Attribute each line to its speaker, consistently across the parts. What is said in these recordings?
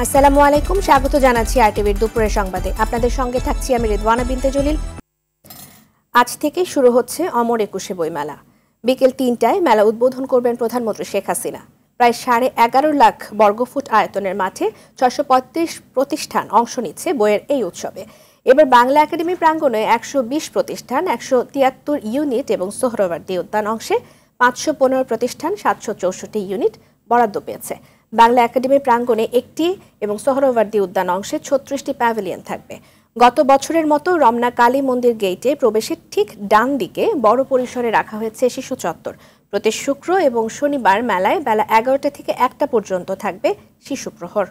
Speaker 1: আসসালামু আলাইকুম, স্বাগত জানাচ্ছি আরটিভির দুপুরের সংবাদে। আপনাদের সঙ্গে থাকছি আমি রিদওয়ানা বিনতে জলিল। আজ থেকে শুরু হচ্ছে অমর একুশে বইমেলা। বিকেল ৩টায় মেলা উদ্বোধন করবেন প্রধানমন্ত্রী শেখ হাসিনা। প্রায় 11.5 লাখ বর্গফুট আয়তনের মাঠে 635 প্রতিষ্ঠান অংশ নিচ্ছে বইয়ের এই উৎসবে। এবার বাংলা একাডেমি প্রাঙ্গণে 120 প্রতিষ্ঠান, 173 ইউনিট এবং সোহরাওয়ার্দী উদ্যান অংশে 515 প্রতিষ্ঠান, 764 ইউনিট বরাদ্দ পেয়েছে। বাংলা একাডেমি প্রাঙ্গণে একটি এবং সোহরাওয়ার্দী উদ্যান অংশে 36টি প্যাভিলিয়ন থাকবে। গত বছরের মতো রমনা কালী মন্দির গেটে প্রবেশের ঠিক ডান দিকে বড় পরিসরে রাখা হয়েছে শিশু চত্বর। প্রতি শুক্র এবং শনিবার মেলায় বেলা 11টা থেকে 1টা পর্যন্ত থাকবে শিশু প্রহর।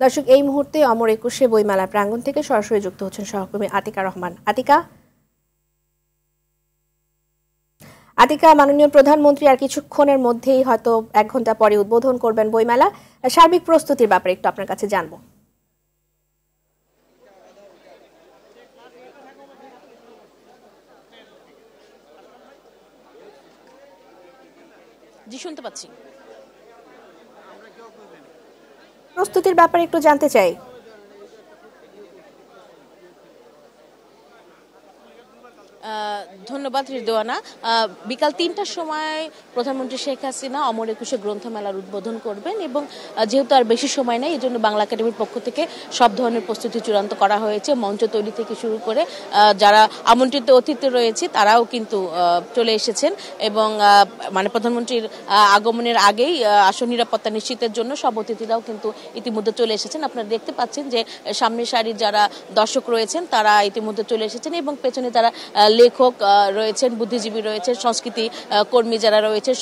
Speaker 1: দর্শক, এই মুহূর্তে অমর একুশে বইমেলা প্রাঙ্গণ থেকে সরাসরি যুক্ত হচ্ছেন সহকর্মী আতিকা রহমান। আতিকা, মাননীয় প্রধানমন্ত্রী আর কিছুক্ষণের মধ্যেই হয়তো 1 ঘন্টা পরে উদ্বোধন করবেন বইমেলা। সার্বিক প্রস্তুতির ব্যাপারে একটু আপনার কাছে জানবো।
Speaker 2: জি, শুনতে পাচ্ছি।
Speaker 1: প্রস্তুতির ব্যাপারে একটু জানতে চাই।
Speaker 2: ধন্যবাদ রিদওয়ানা। বিকাল ৩টার সময় প্রধানমন্ত্রী শেখ হাসিনা অমর একুশে গ্রন্থমেলার উদ্বোধন করবেন এবং যেহেতু আর বেশি সময় নেই, এই জন্য বাংলা একাডেমির পক্ষ থেকে সব ধরনের প্রস্তুতি চূড়ান্ত করা হয়েছে। মঞ্চ তৈরি থেকে শুরু করে যারা আমন্ত্রিত অতিথি রয়েছে তারাও কিন্তু চলে এসেছেন এবং মানে প্রধানমন্ত্রীর আগমনের আগেই আসন নিরাপত্তা নিশ্চিতের জন্য সব অতিথিরাও কিন্তু ইতিমধ্যে চলে এসেছেন। আপনারা দেখতে পাচ্ছেন যে সামনের সারির যারা দর্শক রয়েছেন তারা ইতিমধ্যে চলে এসেছেন এবং পেছনে যারা লেখক রয়েছেন, বুদ্ধিজীবী রয়েছেন, সংস্কৃতি কর্মী যারা রয়েছেন,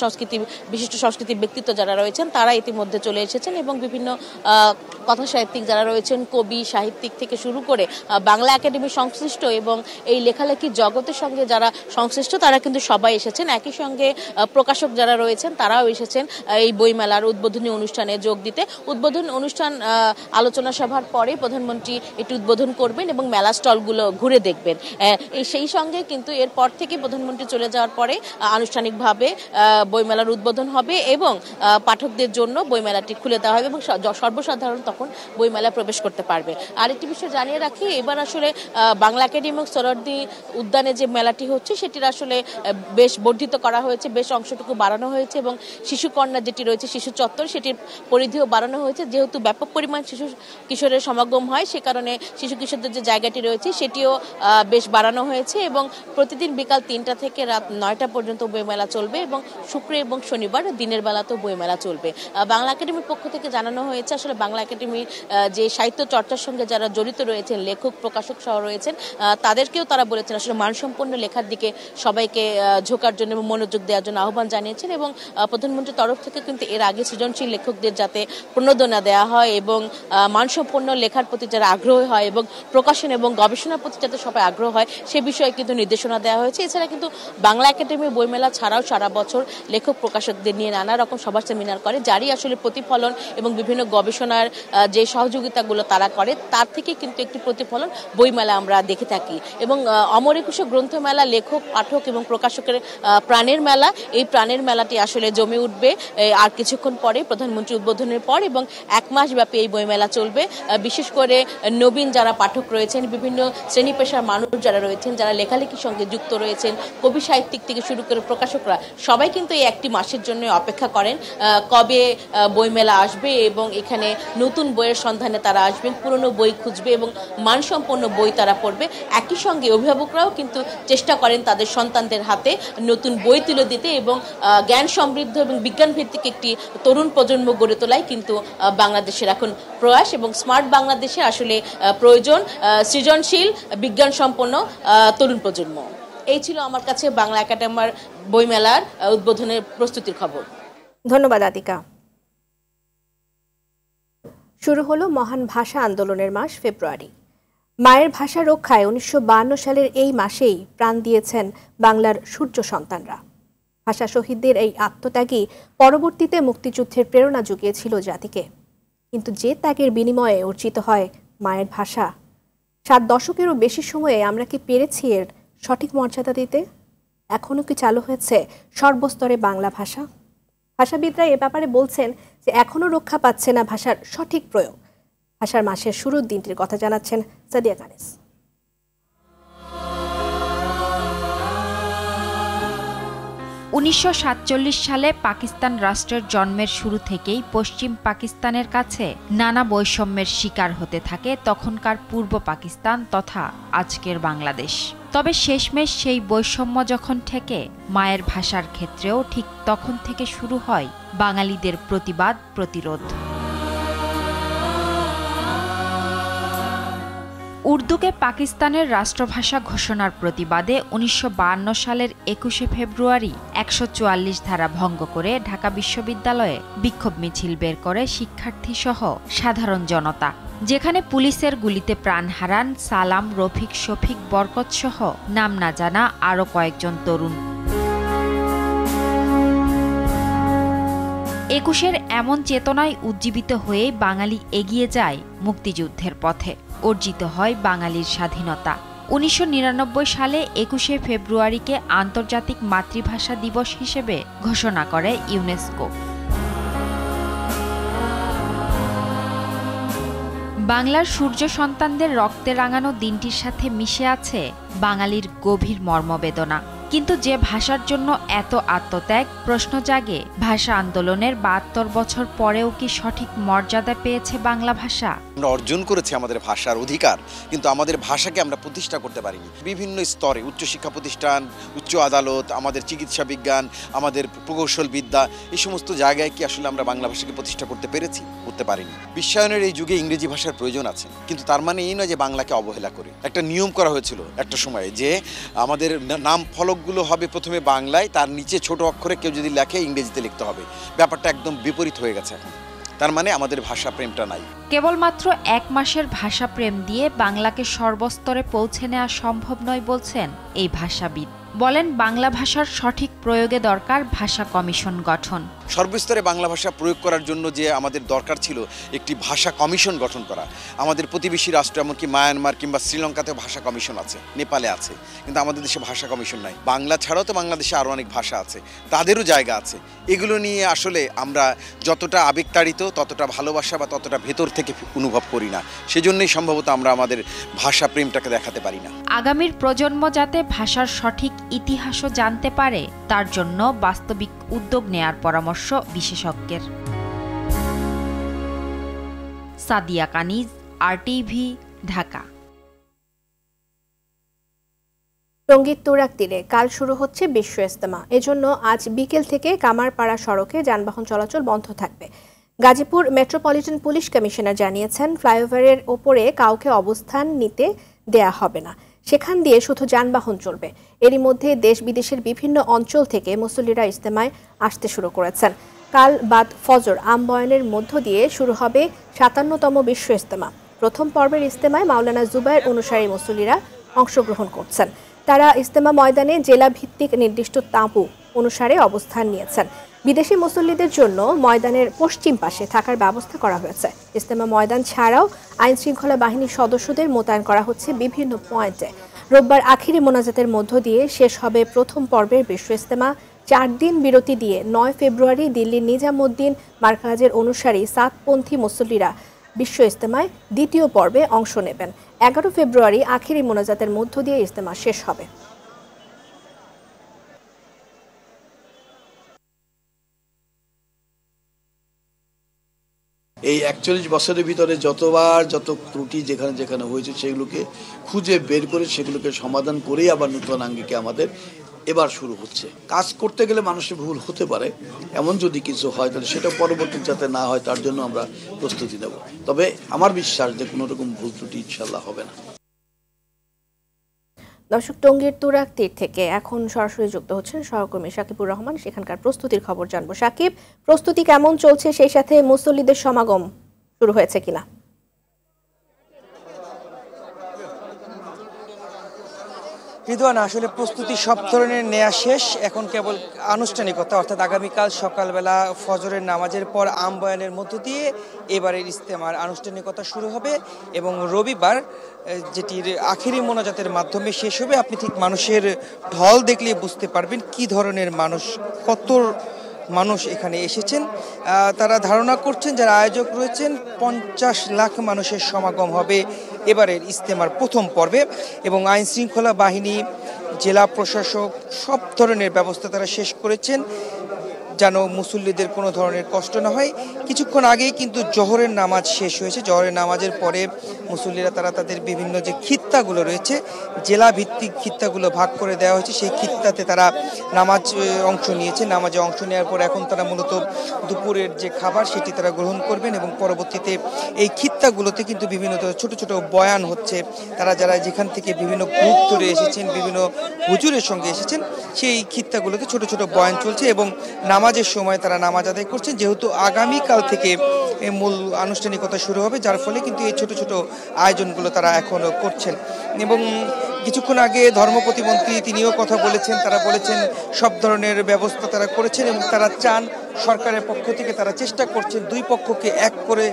Speaker 2: বিশিষ্ট সংস্কৃতি ব্যক্তিত্ব যারা রয়েছেন তারা ইতিমধ্যে চলে এসেছেন এবং বিভিন্ন কথা সাহিত্যিক যারা রয়েছেন, কবি সাহিত্যিক থেকে শুরু করে বাংলা একাডেমির সংশ্লিষ্ট এবং এই লেখালেখির জগতের সঙ্গে যারা সংশ্লিষ্ট তারা কিন্তু সবাই এসেছেন। একই সঙ্গে প্রকাশক যারা রয়েছেন তারাও এসেছেন এই বইমেলার উদ্বোধনী অনুষ্ঠানে যোগ দিতে। উদ্বোধন অনুষ্ঠান আলোচনা সভার পরে প্রধানমন্ত্রী এটি উদ্বোধন করবেন এবং মেলা স্টলগুলো ঘুরে দেখবেন। সেই সঙ্গে কিন্তু এরপর থেকে প্রধানমন্ত্রী চলে যাওয়ার পরে আনুষ্ঠানিকভাবে বইমেলার উদ্বোধন হবে এবং পাঠকদের জন্য বইমেলাটি খুলে দেওয়া হবে এবং সর্বসাধারণ তখন বইমেলায় প্রবেশ করতে পারবে। আরেকটি বিষয় জানিয়ে রাখি, এবার আসলে বাংলা একাডেমি এবং সোহরাওয়ার্দী উদ্যানে যে মেলাটি হচ্ছে সেটির আসলে বেশ বর্ধিত করা হয়েছে, বেশ অংশটুকু বাড়ানো হয়েছে এবং শিশু কর্নার যেটি রয়েছে শিশু চত্বর সেটির পরিধিও বাড়ানো হয়েছে। যেহেতু ব্যাপক পরিমাণ শিশু কিশোরের সমাগম হয় সে কারণে শিশু কিশোরদের যে জায়গাটি রয়েছে সেটিও বেশ বাড়ানো হয়েছে এবং প্রতিদিন বিকাল ৩টা থেকে রাত 9টা পর্যন্ত বইমেলা চলবে এবং শুক্র এবং শনিবার দিনের বেলাতেও বইমেলা চলবে। বাংলা একাডেমির পক্ষ থেকে জানানো হয়েছে আসলে বাংলা একাডেমির যে সাহিত্য চর্চার সঙ্গে যারা জড়িত রয়েছেন, লেখক প্রকাশক সহ রয়েছেন, তাদেরকেও তারা বলেছেন আসলে মানসম্পন্ন লেখার দিকে সবাইকে ঝোঁকার জন্য এবং মনোযোগ দেওয়ার জন্য আহ্বান জানিয়েছেন এবং প্রধানমন্ত্রীর তরফ থেকে কিন্তু এর আগে সৃজনশীল লেখকদের যাতে প্রণোদনা দেওয়া হয় এবং মানসম্পন্ন লেখার প্রতি যারা আগ্রহী হয় এবং প্রকাশন এবং গবেষণার প্রতি যাতে সবাই আগ্রহ হয় সে বিষয়ে কিন্তু নির্দেশনা দেওয়া হয়েছে। এছাড়া কিন্তু বাংলা একাডেমি বইমেলা ছাড়াও সারা বছর লেখক প্রকাশকদের নিয়ে নানা রকম সভা সেমিনার করে, যারই আসলে প্রতিফলন এবং বিভিন্ন গবেষণার যে সহযোগিতাগুলো তারা করে তার থেকে কিন্তু একটি প্রতিফলন বইমেলা আমরা দেখে থাকি এবং অমর একুশে গ্রন্থমেলা লেখক পাঠক এবং প্রকাশকের প্রাণের মেলা। এই প্রাণের মেলাটি আসলে জমে উঠবে আর কিছুক্ষণ পরে প্রধানমন্ত্রী উদ্বোধনের পর এবং 1 মাস ব্যাপী এই বইমেলা চলবে। বিশেষ করে নবীন যারা পাঠক রয়েছেন, বিভিন্ন শ্রেণী পেশার মানুষ যারা রয়েছেন, যারা লেখালেখির সঙ্গে যুক্ত রয়েছেন, কবি সাহিত্যিক থেকে শুরু করে প্রকাশকরা সবাই কিন্তু এই 1টি মাসের জন্য অপেক্ষা করেন কবে বইমেলা আসবে এবং এখানে নতুন বইয়ের সন্ধানে তারা আসবেন, পুরনো বই খুঁজবে এবং মানসম্পন্ন বই তারা পড়বে। একই সঙ্গে অভিভাবকরাও কিন্তু চেষ্টা করেন তাদের সন্তানদের হাতে নতুন বই তুলে দিতে এবং জ্ঞান সমৃদ্ধ এবং বিজ্ঞান ভিত্তিক একটি তরুণ প্রজন্ম গড়ে তোলাই কিন্তু বাংলাদেশের এখন প্রয়াস এবং স্মার্ট বাংলাদেশে আসলে প্রয়োজন সৃজনশীল বিজ্ঞান সম্পন্ন তরুণ প্রজন্ম। এই ছিল আমার কাছে বাংলা একাডেমির বইমেলার উদ্বোধনের প্রস্তুতির খবর।
Speaker 1: ধন্যবাদ আতিকা। শুরু হলো মহান ভাষা আন্দোলনের মাস ফেব্রুয়ারি। মায়ের ভাষা রক্ষায় 1952 সালের এই মাসেই প্রাণ দিয়েছেন বাংলার সূর্য সন্তানরা। ভাষা শহীদদের এই আত্মত্যাগই পরবর্তীতে মুক্তিযুদ্ধের প্রেরণা জুগিয়েছিল জাতিকে। কিন্তু যে ত্যাগের বিনিময়ে অর্জিত হয় মায়ের ভাষা, 7 দশকেরও বেশি সময়ে আমরা কি পেরেছি এর সঠিক মর্যাদা দিতে? এখনও কি চালু হয়েছে সর্বস্তরে বাংলা ভাষা? ভাষাবিদরা এ ব্যাপারে বলছেন যে এখনও রক্ষা পাচ্ছে না ভাষার সঠিক প্রয়োগ। ভাষার মাসের শুরুর দিনটির কথা জানাচ্ছেন সাদিয়া কানিস।
Speaker 3: 1947 সালে পাকিস্তান রাষ্ট্রের জন্মের শুরু থেকেই পশ্চিম পাকিস্তানের কাছে নানা বৈষম্যের শিকার হতে থাকে তখনকার পূর্ব পাকিস্তান তথা আজকের বাংলাদেশ। তবে শেষমেশ সেই বৈষম্য যখন ঠেকে মায়ের ভাষার ক্ষেত্রেও ঠিক তখন থেকে শুরু হয় বাঙালিদের প্রতিবাদ প্রতিরোধ। উর্দুকে পাকিস্তানের রাষ্ট্রভাষা ঘোষণার প্রতিবাদে 1952 সালের 21শে ফেব্রুয়ারি 144 ধারা ভঙ্গ করে ঢাকা বিশ্ববিদ্যালয়ে বিক্ষোভ মিছিল বের করে শিক্ষার্থীসহ সাধারণ জনতা, যেখানে পুলিশের গুলিতে প্রাণ হারান সালাম, রফিক, শফিক, বরকত সহ নাম না জানা আরও কয়েকজন তরুণ। 21-এর এমন চেতনায় উজ্জীবিত হয়ে বাঙালি এগিয়ে যায় মুক্তিযুদ্ধের পথে। অর্জিত হয় বাঙালির স্বাধীনতা। 1999 সালে 21শে ফেব্রুয়ারিকে আন্তর্জাতিক মাতৃভাষা দিবস হিসেবে ঘোষণা করে ইউনেস্কো। বাংলার সূর্য সন্তানদের রক্তে রাঙানো দিনটির সাথে মিশে আছে বাঙালির গভীর মর্মবেদনা। কিন্তু যে ভাষার জন্য এত আত্মত্যাগ, প্রশ্ন জাগে ভাষা আন্দোলনের 72 বছর পরেও কি সঠিক মর্যাদা পেয়েছে বাংলা ভাষা?
Speaker 4: আমরা অর্জন করেছি আমাদের ভাষার অধিকার, কিন্তু আমাদের ভাষাকে আমরা প্রতিষ্ঠা করতে পারিনি। বিভিন্ন স্তরে উচ্চশিক্ষা প্রতিষ্ঠান, উচ্চ আদালত, আমাদের চিকিৎসা বিজ্ঞান, আমাদের প্রকৌশল বিদ্যা, এই সমস্ত জায়গায় কি আসলে আমরা বাংলা ভাষাকে প্রতিষ্ঠা করতে পেরেছি? করতে পারিনি। বিশ্বায়নের এই যুগে ইংরেজি ভাষার প্রয়োজন আছে, কিন্তু তার মানে এই নয় যে বাংলাকে অবহেলা করে। একটা নিয়ম করা হয়েছিল একটা সময়ে যে আমাদের নাম ফলকগুলো হবে প্রথমে বাংলায়, তার নিচে ছোট অক্ষরে কেউ যদি লেখে ইংরেজিতে লিখতে হবে। ব্যাপারটা একদম বিপরীত হয়ে গেছে এখন। তার মানে আমাদের ভাষা প্রেমটা নাই।
Speaker 3: কেবলমাত্র 1 মাসের ভাষা প্রেম দিয়ে বাংলাকে সর্বস্তরে পৌঁছে নেওয়া সম্ভব নয় বলছেন এই ভাষাবিদ। বলেন বাংলা ভাষার সঠিক প্রয়োগে দরকার ভাষা কমিশন গঠন।
Speaker 4: সর্বস্তরে বাংলা ভাষা প্রয়োগ করার জন্য যে আমাদের দরকার ছিল একটি ভাষা কমিশন গঠন করা। আমাদের প্রতিবেশী রাষ্ট্র এমনকি মায়ানমার কিংবা শ্রীলঙ্কাতেও ভাষা কমিশন আছে, নেপালে আছে, কিন্তু আমাদের দেশে ভাষা কমিশন নাই। বাংলা ছাড়াও তো বাংলাদেশে আরও অনেক ভাষা আছে, তাদেরও জায়গা আছে। এগুলো নিয়ে আসলে আমরা যতটা আবেগতাড়িত, ততটা ভালোবাসা বা ততটা ভেতর থেকে অনুভব করি না। সেজন্যই সম্ভবত আমরা আমাদের ভাষা প্রেমটাকে দেখাতে পারি না।
Speaker 3: আগামীর প্রজন্ম যাতে ভাষার সঠিক ইতিহাসও জানতে পারে, তার জন্য বাস্তবিক উদ্যোগ নেয়ার পরামর্শ বিশেষজ্ঞের। সাদিয়া কানিজ, আরটিভি, ঢাকা।
Speaker 1: টঙ্গীর তুরাগ তীরে কাল শুরু হচ্ছে বিশ্ব ইজতেমা। এজন্য আজ বিকেল থেকে কামারপাড়া সড়কে যানবাহন চলাচল বন্ধ থাকবে। গাজীপুর মেট্রোপলিটন পুলিশ কমিশনার জানিয়েছেন, ফ্লাইওভারের ওপরে কাউকে অবস্থান নিতে দেয়া হবে না, সেখান দিয়ে শুধু যানবাহন চলবে। এরই মধ্যে দেশ বিদেশের বিভিন্ন অঞ্চল থেকে মুসল্লিরা ইজতেমায় আসতে শুরু করেছেন। কাল বাদ ফজর আমবয়ানের মধ্য দিয়ে শুরু হবে 57তম বিশ্ব ইজতেমা। প্রথম পর্বের ইজতেমায় মাওলানা জুবায়ের অনুসারী মুসল্লিরা অংশগ্রহণ করছেন। তারা ইজতেমা ময়দানে জেলা ভিত্তিক নির্দিষ্ট তাঁবু অনুসারে অবস্থান নিয়েছেন। বিদেশি মুসল্লিদের জন্য ময়দানের পশ্চিম পাশে থাকার ব্যবস্থা করা হয়েছে। ইজতেমা ময়দান ছাড়াও আইন শৃঙ্খলা বাহিনীর সদস্যদের মোতায়েন করা হচ্ছে বিভিন্ন পয়েন্টে। রোববার আখিরি মোনাজাতের মধ্য দিয়ে শেষ হবে প্রথম পর্বের বিশ্ব ইজতেমা। 4 দিন বিরতি দিয়ে 9 ফেব্রুয়ারি দিল্লির নিজামুদ্দিন মারকাজের অনুসারী সাতপন্থী মুসল্লিরা বিশ্ব ইজতেমায় দ্বিতীয় পর্বে অংশ নেবেন। 11 ফেব্রুয়ারি আখিরি মোনাজাতের মধ্য দিয়ে ইজতেমা শেষ হবে।
Speaker 5: এই 41 বছরের ভিতরে যতবার যত ত্রুটি যেখানে যেখানে হয়েছে সেগুলোকে খুঁজে বের করে সেগুলোকে সমাধান করেই আবার নতুন আঙ্গিকে আমাদের এবার শুরু হচ্ছে। কাজ করতে গেলে মানুষের ভুল হতে পারে, এমন যদি কিছু হয় তাহলে সেটা পরবর্তী যাতে না হয় তার জন্য আমরা প্রস্তুতি নেব। তবে আমার বিশ্বাস যে কোনো রকম ভুল ত্রুটি ইনশাল্লাহ হবে না।
Speaker 1: দর্শক, টঙ্গীর তুরাগ তীর থেকে এখন সরাসরি যুক্ত হচ্ছেন সহকর্মী সাকিবুর রহমান। সেখানকার প্রস্তুতির খবর জানবো। সাকিব, প্রস্তুতি কেমন চলছে, সেই সাথে মুসল্লিদের সমাগম শুরু হয়েছে কিনা?
Speaker 6: রিদওয়ানা, আসলে প্রস্তুতি সব ধরনের নেওয়া শেষ, এখন কেবল আনুষ্ঠানিকতা, অর্থাৎ আগামীকাল সকালবেলা ফজরের নামাজের পর আম বয়ানের মধ্য দিয়ে এবারের ইজতেমার আনুষ্ঠানিকতা শুরু হবে এবং রবিবার যেটির আখেরি মোনাজাতের মাধ্যমে শেষ হবে। আপনি ঠিক মানুষের ঢল দেখলে বুঝতে পারবেন কি ধরনের মানুষ, কত মানুষ এখানে এসেছেন। তারা ধারণা করছেন, যারা আয়োজক রয়েছেন, 50 লাখ মানুষের সমাগম হবে এবারের ইজতেমার প্রথম পর্বে এবং আইন শৃঙ্খলা বাহিনী, জেলা প্রশাসক সব ধরনের ব্যবস্থা তারা শেষ করেছেন যেন মুসল্লিদের কোনো ধরনের কষ্ট না হয়। কিছুক্ষণ আগেই কিন্তু জোহরের নামাজ শেষ হয়েছে। জোহরের নামাজের পরে মুসল্লিরা তারা তাদের বিভিন্ন যে খিত্তাগুলো রয়েছে, জেলা ভিত্তিক খিত্তাগুলো ভাগ করে দেওয়া হয়েছে, সেই খিত্তাতে তারা নামাজ অংশ নিয়েছে। নামাজে অংশ নেওয়ার পর এখন তারা মূলত দুপুরের যে খাবার সেটি তারা গ্রহণ করবেন এবং পরবর্তীতে এই খিত্তাগুলোতে কিন্তু বিভিন্ন ছোট ছোট বয়ান হচ্ছে। তারা যারা যেখান থেকে বিভিন্ন গ্রুপ ধরে এসেছেন, বিভিন্ন হুজুরের সঙ্গে এসেছেন, সেই খিত্তাগুলোতে ছোট ছোট বয়ান চলছে এবং নামাজের সময় তারা নামাজ আদায় করছেন। যেহেতু আগামীকাল থেকে মূল আনুষ্ঠানিকতা শুরু হবে, যার ফলে কিন্তু এই ছোট ছোট আয়োজনগুলো তারা এখন করছেন। এবং কিছুক্ষণ আগে ধর্ম প্রতিমন্ত্রী তিনিও কথা বলেছেন, তারা বলেছেন সব ধরনের ব্যবস্থা তারা করেছেন এবং তারা চান, সরকারের পক্ষ থেকে তারা চেষ্টা করছেন দুই পক্ষকে এক করে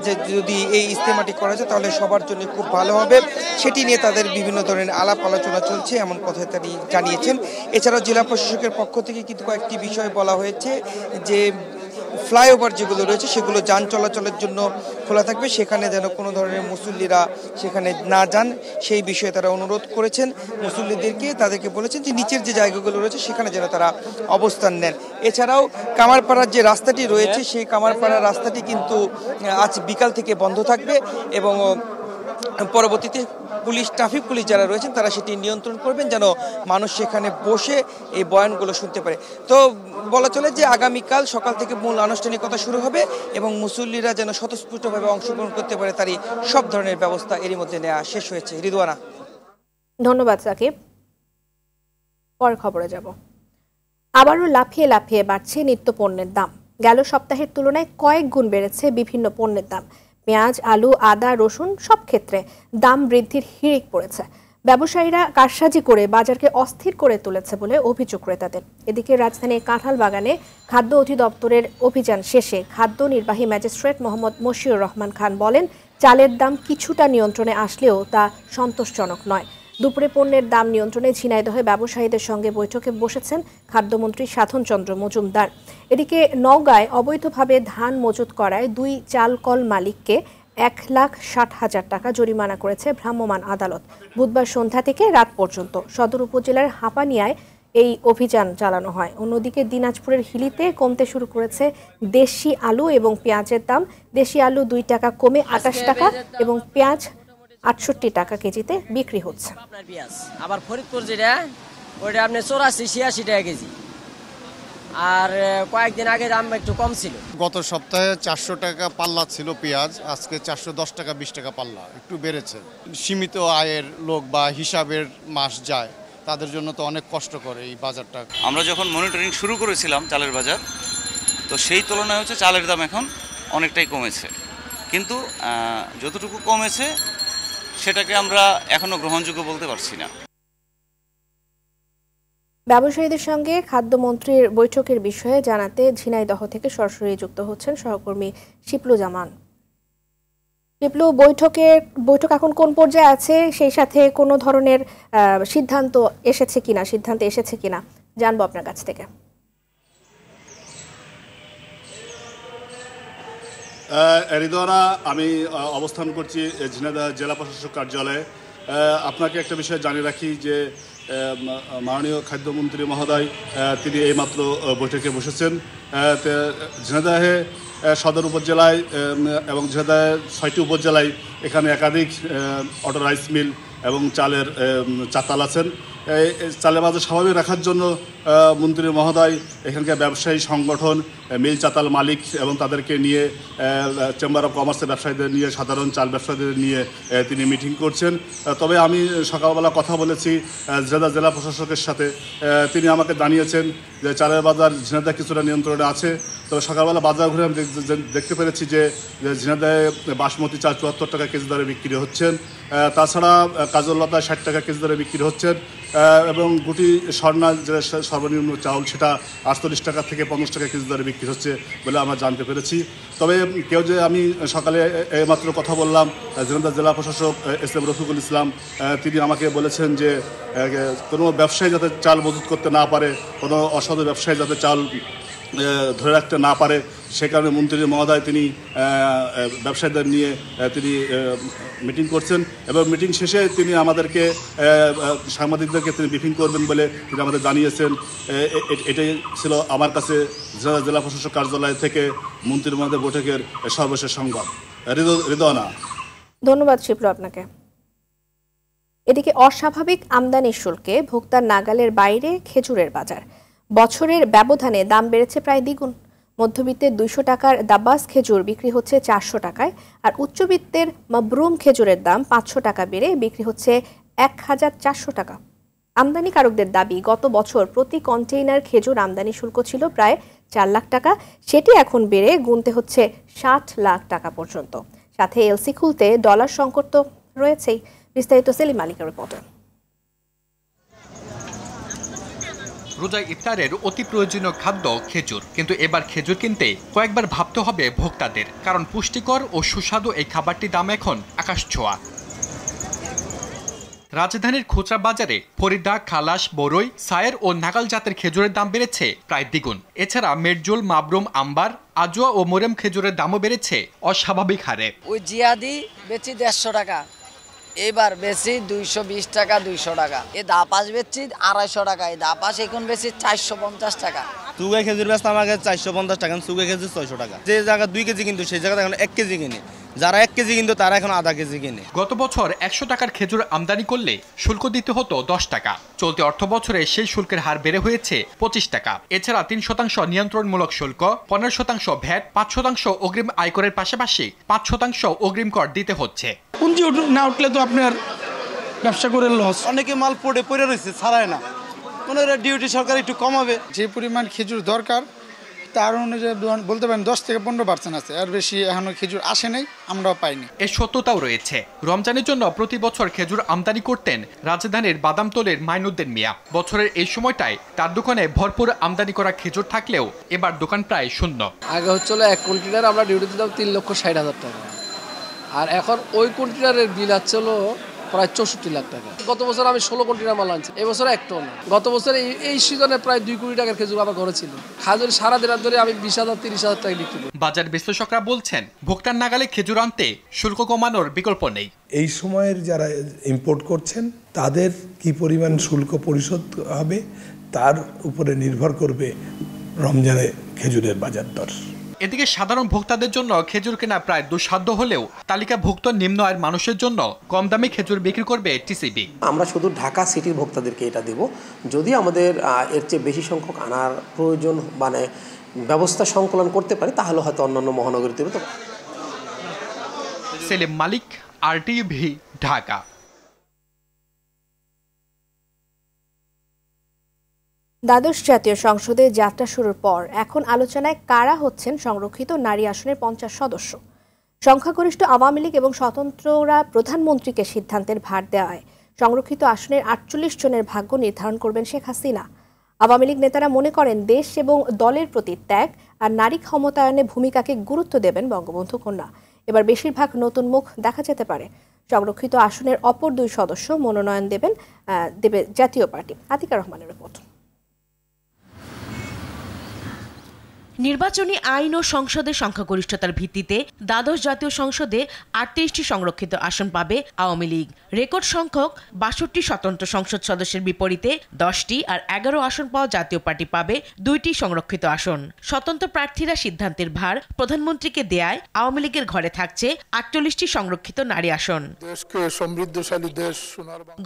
Speaker 6: যে যদি এই ইজতেমাটি করা যায় তাহলে সবার জন্য খুব ভালো হবে। সেটি নিয়ে তাদের বিভিন্ন ধরনের আলাপ আলোচনা চলছে, এমন কথা তিনি জানিয়েছেন। এছাড়াও জেলা প্রশাসকের পক্ষ থেকে কিন্তু কয়েকটি বিষয় বলা হয়েছে যে ফ্লাইওভার যেগুলো রয়েছে সেগুলো যান চলাচলের জন্য খোলা থাকবে, সেখানে যেন কোনো ধরনের মুসল্লিরা সেখানে না যান সেই বিষয়ে তারা অনুরোধ করেছেন মুসল্লিদেরকে। তাদেরকে বলেছেন যে নিচের যে জায়গাগুলো রয়েছে সেখানে যেন তারা অবস্থান নেন। এছাড়াও কামারপাড়ার যে রাস্তাটি রয়েছে সেই কামারপাড়ার রাস্তাটি কিন্তু আজ বিকাল থেকে বন্ধ থাকবে এবং পরবর্তীতে ট্রাফিক পুলিশ যারা রয়েছেন তারা সেটি নিয়ন্ত্রণ করবেন যেন মানুষ সেখানে বসে এই বয়ানগুলো শুনতে পারে। তো বলা চলে যে আগামীকাল সকাল থেকে মূল আনুষ্ঠানিকতা শুরু হবে এবং মুসল্লিরা যেন স্বতঃস্ফূর্তভাবে অংশগ্রহণ করতে পারে তারই সব ধরনের ব্যবস্থা এরই মধ্যে নেওয়া শেষ হয়েছে। রিদওয়ানা,
Speaker 1: ধন্যবাদ সাকিব। পরের খবরে যাব। আবারও লাফিয়ে লাফিয়ে বাড়ছে নিত্য পণ্যের দাম। গেল সপ্তাহের তুলনায় কয়েক গুণ বেড়েছে বিভিন্ন পণ্যের দাম। পেঁয়াজ, আলু, আদা, রসুন সব ক্ষেত্রে দাম বৃদ্ধির হিড়িক পড়েছে। ব্যবসায়ীরা কারসাজি করে বাজারকে অস্থির করে তুলেছে বলে অভিযোগ ক্রেতাদের। এদিকে রাজধানীর কাঁঠালবাগানে খাদ্য অধিদপ্তরের অভিযান শেষে খাদ্য নির্বাহী ম্যাজিস্ট্রেট মোহাম্মদ মশিউর রহমান খান বলেন, চালের দাম কিছুটা নিয়ন্ত্রণে আসলেও তা সন্তোষজনক নয়। দুপুরে পণ্যের দাম নিয়ন্ত্রণে ঝিনাইদহে ব্যবসায়ীদের সঙ্গে বৈঠকে বসেছেন খাদ্যমন্ত্রী সাধন চন্দ্র মজুমদার। এদিকে নওগাঁয় অবৈধভাবে ধান মজুত করায় 2 চাল কল মালিককে 1,60,000 টাকা জরিমানা করেছে ভ্রাম্যমাণ আদালত। বুধবার সন্ধ্যা থেকে রাত পর্যন্ত সদর উপজেলার হাঁপানিয়ায় এই অভিযান চালানো হয়। অন্যদিকে দিনাজপুরের হিলিতে কমতে শুরু করেছে দেশি আলু এবং পেঁয়াজের দাম। দেশি আলু 2 টাকা কমে 28 টাকা এবং পেঁয়াজ 68 টাকা কেজিতে বিক্রি হচ্ছে।
Speaker 7: আবার ফরিদপুর যেটা ওইটা আপনি 84-86 টাকা কেজি, আর কয়েকদিন আগে দাম একটু কম ছিল।
Speaker 8: গত সপ্তাহে 400 টাকা পাল্লা ছিল পেঁয়াজ, আজকে 410 টাকা 20 টাকা পাল্লা, একটু বেড়েছে। সীমিত আয়ের লোক বা হিসাবের মাস যায় তাদের জন্য তো অনেক কষ্ট করে এই বাজারটা।
Speaker 9: আমরা যখন মনিটরিং শুরু করেছিলাম চালের বাজার, তো সেই তুলনায় হচ্ছে চালের দাম এখন অনেকটাই কমেছে, কিন্তু যতটুকু কমেছে সেটাকে আমরা এখনো গ্রহণযোগ্য বলতে পারছি না।
Speaker 1: ব্যবসায়ীদের সঙ্গে খাদ্যমন্ত্রীর বৈঠকের বিষয়ে জানাতে ঝিনাইদহ থেকে সরাসরি যুক্ত হচ্ছেন সহকর্মী শিপলু জামান। শিপলু, বৈঠক এখন কোন পর্যায়ে আছে, সেই সাথে কোনো ধরনের সিদ্ধান্তে এসেছে কিনা জানবো আপনার কাছ থেকে।
Speaker 10: রিদওয়ানা, আমি অবস্থান করছি ঝিনাইদহ জেলা প্রশাসক কার্যালয়ে। আপনাকে একটা বিষয় জানিয়ে রাখি যে মাননীয় খাদ্যমন্ত্রী মহোদয় তিনি এইমাত্র বৈঠকে বসেছেন। ঝিনাইদহে সদর উপজেলায় এবং ঝিনাইদহের 6টি উপজেলায় এখানে একাধিক অটো রাইস মিল এবং চালের চাতাল আছেন। চালের বাজার স্বাভাবিক রাখার জন্য মন্ত্রী মহোদয় এখানকার ব্যবসায়ী সংগঠন, মিল চাতাল মালিক এবং তাদেরকে নিয়ে চেম্বার অফ কমার্সের ব্যবসায়ীদের নিয়ে, সাধারণ চাল ব্যবসায়ীদের নিয়ে তিনি মিটিং করছেন। তবে আমি সকালবেলা কথা বলেছি ঝিনাইদহ জেলা প্রশাসকের সাথে, তিনি আমাকে জানিয়েছেন যে চালের বাজার ঝিনাইদহ কিছুটা নিয়ন্ত্রণে কারণে আছে। তবে সকালবেলা বাজার ঘুরে আমি দেখতে পেরেছি যে ঝিনাইদহে বাসমতি চাল ৭৪ টাকা কেজি দরে বিক্রি হচ্ছেন। তাছাড়া কাজললতা ৬০ টাকা কেজি দরে বিক্রি হচ্ছেন এবং গুটি স্বর্ণা যেটা সর্বনিম্ন চাউল সেটা ৪৮ টাকা থেকে ৫০ টাকা কেজি দরে বিক্রি হচ্ছে বলে আমরা জানতে পেরেছি। তবে কেউ যে আমি সকালে এইমাত্র কথা বললাম ঝিনাইদহ জেলা প্রশাসক এস.এম. রফিকুল ইসলাম, তিনি আমাকে বলেছেন যে কোনো ব্যবসায়ী যাতে চাল মজুত করতে না পারে, কোনো অসাধু ব্যবসায়ী যাতে চাল ধরে রাখতে না পারে, সে কারণে মন্ত্রী মহোদয় তিনি ব্যবসায়ীদের নিয়ে তিনি মিটিং করছেন এবং মিটিং শেষে তিনি আমাদেরকে সাংবাদিকদেরকে তিনি ব্রিফিং করবেন বলে তিনি আমাদের জানিয়েছেন। এটাই ছিল আমার কাছে জেলা প্রশাসক কার্যালয় থেকে মন্ত্রী মহোদয় বৈঠকের সর্বশেষ সংবাদ। রিদওয়ানা,
Speaker 1: ধন্যবাদ শিপ্র আপনাকে। এদিকে অস্বাভাবিক আমদানি শুল্কে ভোক্তার নাগালের বাইরে খেজুরের বাজার। বছরের ব্যবধানে দাম বেড়েছে প্রায় দ্বিগুণ। মধ্যবিত্তের ২০০ টাকার দাবাস খেজুর বিক্রি হচ্ছে ৪০০ টাকায়, আর উচ্চবিত্তের মাবরুম খেজুরের দাম ৫০০ টাকা বেড়ে বিক্রি হচ্ছে ১,৪০০ টাকা। আমদানিকারকদের দাবি, গত বছর প্রতি কন্টেইনার খেজুর আমদানি শুল্ক ছিল প্রায় ৪ লাখ টাকা, সেটি এখন বেড়ে গুনতে হচ্ছে ৬০ লাখ টাকা পর্যন্ত। সাথে এলসি খুলতে ডলার সংকট তো রয়েছেই। বিস্তারিত সেলিম মালিকের রিপোর্টে।
Speaker 11: রোজা ইফতারের অতি প্রয়োজনীয় খাদ্য খেজুর, কিন্তু এবার খেজুর কিনতে কয়েকবার ভাবতে হবে ভোক্তাদের, কারণ পুষ্টিকর ও সুস্বাদু এই খাবারটির দাম এখন আকাশ ছোঁয়া। রাজধানীর খুচরা বাজারে ফরিদা, খালাস, বরই, সায়ের ও নাগাল জাতের খেজুরের দাম বেড়েছে প্রায় দ্বিগুণ। এছাড়া মেরজুল, মাবরুম, আম্বার, আজোয়া ও মোরেম খেজুরের দামও বেড়েছে অস্বাভাবিক হারে।
Speaker 12: ওই জিয়াদি বেচি ১৫০ টাকা, এবার বেশি ২২০ টাকা, ২০০ টাকা। এ দাপাস বেচছি ২৫০ টাকা, এই দাপাস এখন বেশি ৪৫০ টাকা।
Speaker 13: সুগে খেজুর বেচতে আমাকে ৪৫০ টাকা, সুগে খেজুর ৬০০ টাকা। যে জায়গা ২ কেজি কিন্তু সেই জায়গায় এখন ১ কেজি কিনে, যারা 1 কেজি কিন্তু তারা এখন আধা কেজি কিনে।
Speaker 11: গত বছর ১০০ টাকার খেজুর আমদানি করলে শুল্ক দিতে হতো ১০ টাকা। চলতি অর্থ বছরে সেই শুল্কের হার বেড়ে হয়েছে ২৫ টাকা। এছাড়া ৩% নিয়ন্ত্রণমূলক শুল্ক, ১৫% ভ্যাট, ৫% অগ্রিম আয়করের পাশাপাশি ৫% অগ্রিম কর দিতে হচ্ছে।
Speaker 14: পুঁজি না উঠলে তো আপনার ব্যবসা করে লস।
Speaker 13: অনেকে মাল পড়ে রয়েছে, ছাড়ায় না। কোনো ডিউটি সরকার একটু কমাবে।
Speaker 14: যে পরিমাণ খেজুর দরকার তার অনুযায়ী বলতে পারেন 10 থেকে 15% আছে, আর বেশি এখনো খেজুর আসে নাই, আমরাও পাইনি।
Speaker 11: এর সত্যতাও রয়েছে। রমজানের জন্য প্রতি বছর খেজুর আমদানি করতেন রাজধানীর বাদামতলের মাইনুদ্দিন মিয়া। বছরের এই সময়টায় তার দোকানে ভরপুর আমদানি করা খেজুর থাকলেও এবার দোকান প্রায় শূন্য।
Speaker 15: আগে হচ্ছিল ১ কন্টেনার আমরা ডিউটি দিতাম ৩,৬০,০০০ টাকা, আর এখন ওই কন্টেনারের বিল আসছিল প্রায় ৬৪ লাখ টাকা। গত বছর আমি ১৬ কন্টেনার মাল আনছি, এবছর ১ টন। গত বছর এই সিজনে প্রায় ২ কোটি টাকার খেজুর আমার ঘরে ছিল। খাজুর সারা দিন ধরে আমি ২০,০০০, ৩০,০০০ টাকা বিক্রি করি।
Speaker 11: বাজার বিশ্লেষকরা বলছেন, ভোক্তার নাগালে খেজুর আনতে শুল্ক কমানোর বিকল্প নেই।
Speaker 16: এই সময়ের যারা ইম্পোর্ট করছেন তাদের কি পরিমাণ শুল্ক পরিশোধ হবে তার উপরে নির্ভর করবে রমজানে খেজুরের বাজার দর।
Speaker 11: এদিকে সাধারণ ভোক্তাদের জন্য খেজুর কেনা প্রায় দুঃসাধ্য হলেও তালিকাভুক্ত নিম্ন আয়ের মানুষের জন্য কম দামে খেজুর বিক্রি করবে টিসিবি।
Speaker 17: আমরা শুধু ঢাকা সিটির ভোক্তাদেরকে এটা দেব। যদি আমাদের এর চেয়ে বেশি সংখ্যক আনার প্রয়োজন মানে ব্যবস্থা সংকলন করতে পারি তাহলে হয়তো অন্যান্য মহানগরীতে।
Speaker 11: সেলিম মালিক, আরটিভি, ঢাকা।
Speaker 1: দ্বাদশ জাতীয় সংসদে যাত্রা শুরুর পর এখন আলোচনায় কারা হচ্ছেন সংরক্ষিত নারী আসনের ৫০ সদস্য। সংখ্যাগরিষ্ঠ আওয়ামী লীগ এবং স্বতন্ত্ররা প্রধানমন্ত্রীকে সিদ্ধান্তের ভার দেওয়ায় সংরক্ষিত আসনের ৪৮ জনের ভাগ্য নির্ধারণ করবেন শেখ হাসিনা। আওয়ামী লীগ নেতারা মনে করেন দেশ এবং দলের প্রতি ত্যাগ আর নারী ক্ষমতায়নে ভূমিকাকে গুরুত্ব দেবেন বঙ্গবন্ধু কন্যা। এবার বেশিরভাগ নতুন মুখ দেখা যেতে পারে। সংরক্ষিত আসনের অপর ২ সদস্য মনোনয়ন দেবে জাতীয় পার্টি। আতিকা রহমানের রিপোর্ট।
Speaker 2: নির্বাচনী আইন ও সংসদের সংখ্যাগরিষ্ঠতার ভিত্তিতে দ্বাদশ জাতীয় সংসদে ৩৮টি সংরক্ষিত আসন পাবে আওয়ামী লীগ। রেকর্ড সংখ্যক ৬২ স্বতন্ত্র সংসদ সদস্যের বিপরীতে ১০টি আর ১১ আসন পাওয়া জাতীয় পার্টি পাবে ২টি সংরক্ষিত আসন। স্বতন্ত্র প্রার্থীরা সিদ্ধান্তের ভার প্রধানমন্ত্রীকে দেয়ায় আওয়ামী লীগের ঘরে থাকছে ৪৮টি সংরক্ষিত নারী আসন।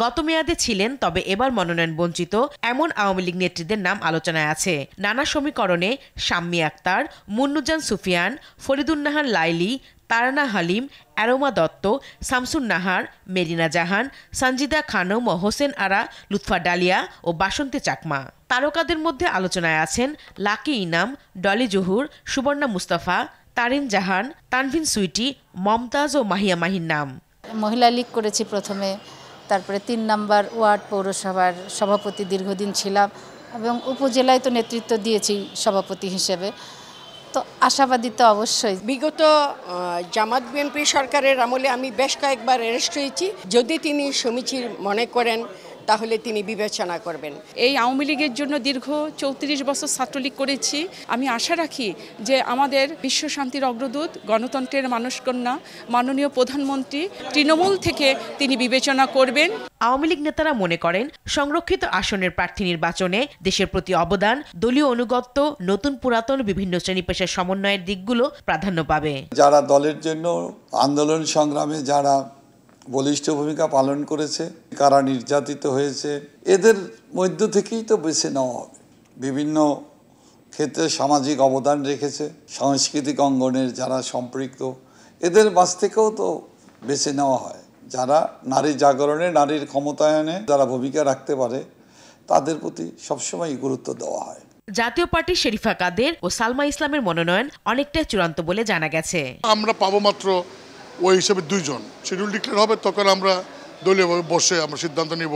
Speaker 2: গত মেয়াদে ছিলেন, তবে এবার মনোনয়ন বঞ্চিত এমন আওয়ামী লীগ নেত্রীদের নাম আলোচনায় আছে। নানা সমীকরণে শাম্মী আক্তার, মুন্নুজান সুফিয়ান, ফরিদুন্নাহার লাইলি, তারানা হালিম, অ্যারোমা দত্ত, শামসুন নাহার, মেরিনা জাহান, সঞ্জিদা খানম ও হোসেন আরা, লুৎফা ডালিয়া ও বাসন্তী চাকমা। তারকাদের মধ্যে আলোচনায় আছেন লাকি ইনাম, ডলি জহুর, সুবর্ণা মুস্তাফা, তারিন জাহান, তানভিন সুইটি, মমতাজ ও মাহিয়া মাহির নাম।
Speaker 18: মহিলা লীগ করেছি প্রথমে, তারপরে ৩ নম্বর ওয়ার্ড পৌরসভার সভাপতি দীর্ঘদিন ছিলাম এবং উপজেলায় তো নেতৃত্ব দিয়েছি সভাপতি হিসেবে। তো আশাবাদী তো অবশ্যই।
Speaker 19: বিগত জামাত বিএনপি সরকারের আমলে আমি বেশ কয়েকবার অ্যারেস্ট হয়েছি। যদি তিনি সমীচীন মনে করেন তাহলে তিনি বিবেচনা করবেন।
Speaker 20: এই আওয়ামী লীগের জন্য দীর্ঘ ৩৪ বছর ছাত্রলীগ করেছি। আমি আশা রাখি যে আমাদের বিশ্ব শান্তির অগ্রদূত, গণতন্ত্রের মানসকন্যা মাননীয় প্রধানমন্ত্রী তৃণমূল থেকে তিনি বিবেচনা করবেন।
Speaker 2: আওয়ামী লীগ নেতারা মনে করেন সংরক্ষিত আসনের প্রার্থী নির্বাচনে দেশের প্রতি অবদান, দলীয় অনুগত্য, নতুন পুরাতন বিভিন্ন শ্রেণী পেশার সমন্বয়ের দিকগুলো প্রাধান্য পাবে।
Speaker 21: যারা দলের জন্য আন্দোলন সংগ্রামে যারা বলিষ্ঠ ভূমিকা পালন করেছে, কারা নির্যাতিত হয়েছে, এদের মধ্য থেকেই তো বেছে নেওয়া হবে। বিভিন্ন ক্ষেত্রে সামাজিক অবদান রেখেছে, সাংস্কৃতিক অঙ্গনের যারা সম্পৃক্ত, এদের মাঝ থেকেও তো বেছে নেওয়া হয়। যারা নারী জাগরণে, নারীর ক্ষমতায়নে যারা ভূমিকা রাখতে পারে, তাদের প্রতি সবসময় গুরুত্ব দেওয়া হয়।
Speaker 2: জাতীয় পার্টি শরীফা কাদের ও সালমা ইসলামের মনোনয়ন অনেকটাই চূড়ান্ত বলে জানা গেছে।
Speaker 22: আমরা পাবো মাত্র ওই হিসেবে 2 জন। শিডিউল ডিক্লেয়ার হবে, তখন আমরা দলীয়ভাবে বসে আমরা সিদ্ধান্ত নিব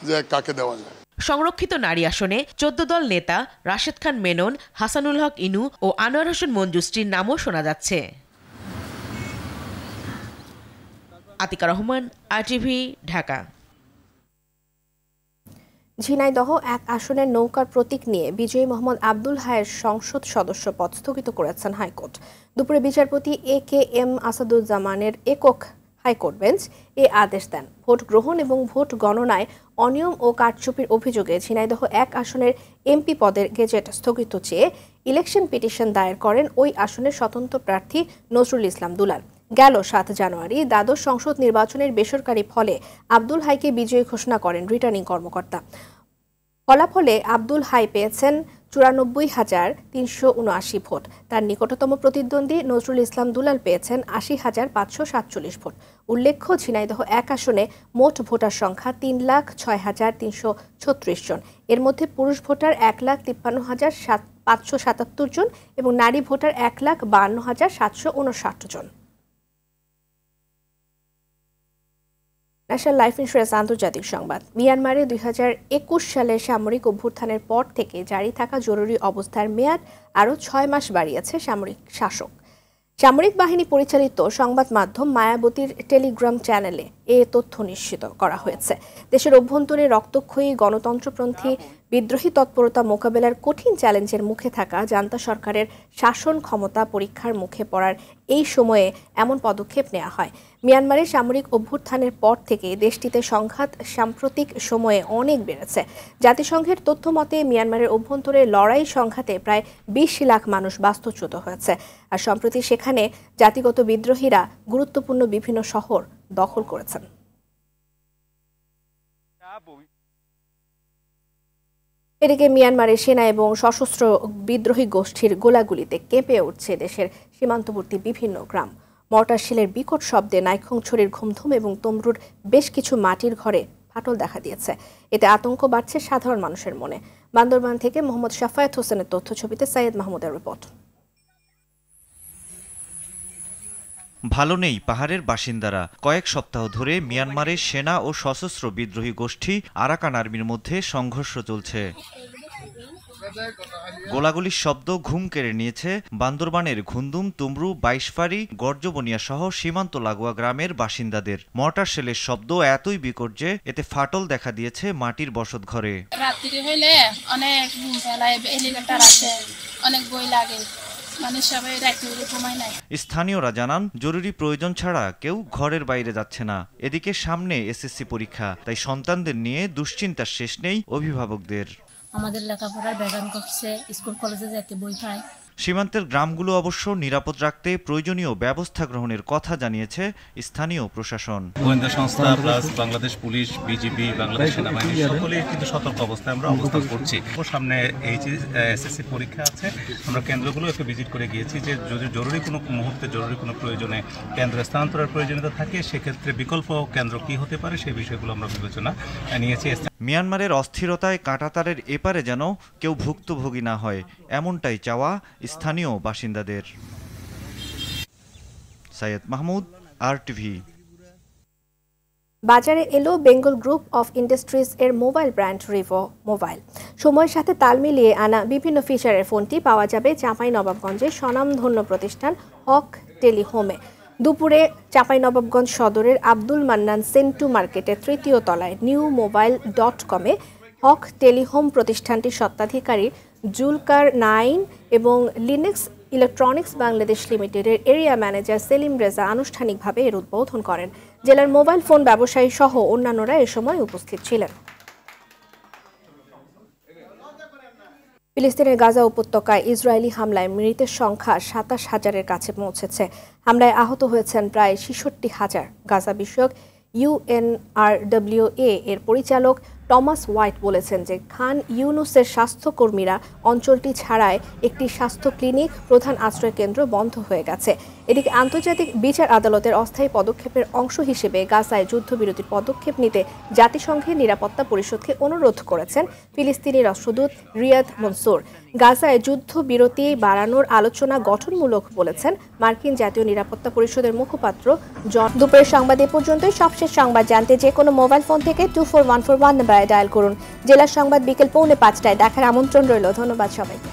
Speaker 22: যে কাকে দেওয়া যায়।
Speaker 2: সংরক্ষিত নারী আসনে 14 দল নেতা রাশেদ খান মেনন, হাসানুল হক ইনু ও আনোয়ার হোসেন মঞ্জুশ্রীর নামও শোনা যাচ্ছে। আতিকা রহমান, RTV, ঢাকা।
Speaker 1: ঝিনাইদহ 1 আসনের নৌকার প্রতীক নিয়ে বিজয়ী মোহাম্মদ আব্দুল হায়ের সংসদ সদস্য পদ স্থগিত করেছেন হাইকোর্ট। দুপুরে বিচারপতি AKM আসাদুজ্জামানের একক হাইকোর্ট বেঞ্চ এ আদেশ দেন। ভোট গ্রহণ এবং ভোট গণনায় অনিয়ম ও কারচুপির অভিযোগে ঝিনাইদহ 1 আসনের MP পদের গেজেট স্থগিত চেয়ে ইলেকশন পিটিশন দায়ের করেন ওই আসনের স্বতন্ত্র প্রার্থী নজরুল ইসলাম দুলাল। গেল 7 জানুয়ারি দ্বাদশ সংসদ নির্বাচনের বেসরকারি ফলে আব্দুল হাইকে বিজয়ী ঘোষণা করেন রিটার্নিং কর্মকর্তা। ফলাফলে আব্দুল হাই পেয়েছেন 94,379 ভোট। তার নিকটতম প্রতিদ্বন্দ্বী নজরুল ইসলাম দুলাল পেয়েছেন 80,547 ভোট। উল্লেখ্য, ঝিনাইদহ 1 আসনে মোট ভোটার সংখ্যা 3,06,536 জন। এর মধ্যে পুরুষ ভোটার 1,53,577 জন এবং নারী ভোটার 1,52,759 জন। ন্যাশনাল লাইফ ইন্স্যুরেন্স আন্তর্জাতিক সংবাদ। মিয়ানমারে 2021 সালের সামরিক অভ্যুত্থানের পর থেকে জারি থাকা জরুরি অবস্থার মেয়াদ আরও 6 মাস বাড়িয়েছে সামরিক শাসক। সামরিক বাহিনী পরিচালিত সংবাদ মাধ্যম মায়াবতীর টেলিগ্রাম চ্যানেলে এ তথ্য নিশ্চিত করা হয়েছে। দেশের অভ্যন্তরে রক্তক্ষয়ী গণতন্ত্রপন্থী বিদ্রোহী তৎপরতা মোকাবেলার কঠিন চ্যালেঞ্জের মুখে থাকা জান্তা সরকারের শাসন ক্ষমতা পরীক্ষার মুখে পড়ার এই সময়ে এমন পদক্ষেপ নেওয়া হয়। মিয়ানমারের সামরিক অভ্যুত্থানের পর থেকে দেশটিতে সংঘাত সাম্প্রতিক সময়ে অনেক বেড়েছে। জাতিসংঘের তথ্য মতে মিয়ানমারের অভ্যন্তরে লড়াই সংঘাতে প্রায় 20 লাখ মানুষ বাস্তুচ্যুত হয়েছে। আর সম্প্রতি সেখানে জাতিগত বিদ্রোহীরা গুরুত্বপূর্ণ বিভিন্ন শহর দখল করেছেন। এদিকে মিয়ানমারের সেনা এবং সশস্ত্র বিদ্রোহী গোষ্ঠীর গোলাগুলিতে কেঁপে উঠছে দেশের সীমান্তবর্তী বিভিন্ন গ্রাম। মর্টার শেলের বিকট শব্দে নাইখংছড়ির ঘুমধুম এবং তমরুর বেশ কিছু মাটির ঘরে ফাটল দেখা দিয়েছে। এতে আতঙ্ক বাড়ছে সাধারণ মানুষের মনে। বান্দরবান থেকে মোহাম্মদ শাফায়েত হোসেনের তথ্যছবিতে সাইয়েদ মাহমুদের রিপোর্ট।
Speaker 23: ভালো নেই পাহাড়ের বাসিন্দারা। কয়েক সপ্তাহ ধরে মিয়ানমারের সেনা ও সশস্ত্র বিদ্রোহী গোষ্ঠী আরাকান আর্মির মধ্যে সংঘর্ষ চলছে। গোলাগুলির শব্দ ঘুম কেড়ে নিয়েছে বান্দরবানের ঘুন্দুম, তুমরু, বাইশফারি, গর্জবনিয়া সহ সীমান্ত লাগোয়া গ্রামের বাসিন্দাদের। মর্টার শেলের শব্দ এতই বিকট যে এতে ফাটল দেখা দিয়েছে মাটির বসত ঘরে।
Speaker 24: রাত্রি হইলে অনেক ঘুম ফেলায়, হেলিকপ্টার আসে, অনেক বই লাগে, মানে সবাই রাত্রি ঘুমায় নাই।
Speaker 23: স্থানীয়রা জানান জরুরি প্রয়োজন ছাড়া কেউ ঘরের বাইরে যাচ্ছে না। এদিকে সামনে SSC পরীক্ষা, তাই সন্তানদের নিয়ে দুশ্চিন্তার শেষ নেই অভিভাবকদের।
Speaker 24: আমাদের লেখাপড়ার ব্যাঘাত ঘটছে, স্কুল কলেজে যেতে বই পায়।
Speaker 23: সীমান্তের গ্রামগুলো অবশ্য নিরাপদ রাখতে প্রয়োজনীয় ব্যবস্থা গ্রহণের কথা জানিয়েছে স্থানীয় প্রশাসন।
Speaker 3: গোয়েন্দা সংস্থা plus Bangladesh police, BGB, Bangladesh সেনাবাহিনী সকলেই কিন্তু সতর্ক অবস্থায় আমরা অবস্থান করছি। সামনে এসএসসি পরীক্ষা আছে, আমরা কেন্দ্রগুলো একটু ভিজিট করে গিয়েছি যে যদি জরুরি কোনো মুহূর্তে জরুরি কোনো প্রয়োজনে কেন্দ্র স্থানান্তরের প্রয়োজনীয়তা থাকে সেক্ষেত্রে বিকল্প কেন্দ্র কি হতে পারে সেই বিষয়গুলো আমরা বিবেচনা নিয়েছি।
Speaker 23: মিয়ানমারের অস্থিরতায় কাঁটাতারের এপারে যেন কেউ ভুক্তভোগী না হয়, এমনটাই চাওয়া স্থানীয় বাসিন্দাদের। সৈয়দ মাহমুদ, আরটিভি।
Speaker 1: বাজারে এলো বেঙ্গল গ্রুপ অফ ইন্ডাস্ট্রিজ এর মোবাইল ব্র্যান্ড রিভো মোবাইল। সময়ের সাথে তাল মিলিয়ে আনা বিভিন্ন ফিচারের ফোনটি পাওয়া যাবে চাঁপাইনবাবগঞ্জের স্বনামধন্য প্রতিষ্ঠান হক টেলিহোমে। দুপুরে চাঁপাইনবাবগঞ্জ সদরের আব্দুল মান্নান সেন্টু মার্কেটের ৩য় তলায় নিউ মোবাইল.com-এ হক টেলিহোম প্রতিষ্ঠানটির স্বত্বাধিকারী জুলকার নাইন এবং লিনেক্স ইলেকট্রনিক্স বাংলাদেশ লিমিটেডের এরিয়া ম্যানেজার সেলিম রেজা আনুষ্ঠানিকভাবে এর উদ্বোধন করেন। জেলার মোবাইল ফোন ব্যবসায়ী সহ অন্যান্যরা এ সময় উপস্থিত ছিলেন। ফিলিস্তিনের গাজা উপত্যকায় ইসরায়েলি হামলায় মৃতের সংখ্যা ২৭,০০০-এর কাছে পৌঁছেছে। হামলায় আহত হয়েছেন প্রায় ৬৬,০০০। গাজা বিষয়ক UNRWA এর পরিচালক টমাস হোয়াইট বলেছেন যে খান ইউনুসের স্বাস্থ্যকর্মীরা অঞ্চলটি ছাড়ায় একটি স্বাস্থ্য ক্লিনিক, প্রধান আশ্রয় কেন্দ্র বন্ধ হয়ে গেছে। এদিকে আন্তর্জাতিক বিচার আদালতের অস্থায়ী পদক্ষেপের অংশ হিসেবে গাজায় যুদ্ধবিরতির পদক্ষেপ নিতে জাতিসংঘের নিরাপত্তা পরিষদকে অনুরোধ করেছেন ফিলিস্তিনি রাষ্ট্রদূত রিয়াদ মনসুর। গাজায় যুদ্ধবিরতি বাড়ানোর আলোচনা গঠনমূলক বলেছেন মার্কিন জাতীয় নিরাপত্তা পরিষদের মুখপাত্র জন। দুপুরের সংবাদ এ পর্যন্তই। সবশেষ সংবাদ জানতে যে কোনো মোবাইল ফোন থেকে 24141 নাম্বারে ডায়াল করুন। জেলার সংবাদ বিকেল 4:45টায় দেখার আমন্ত্রণ রইল। ধন্যবাদ সবাইকে।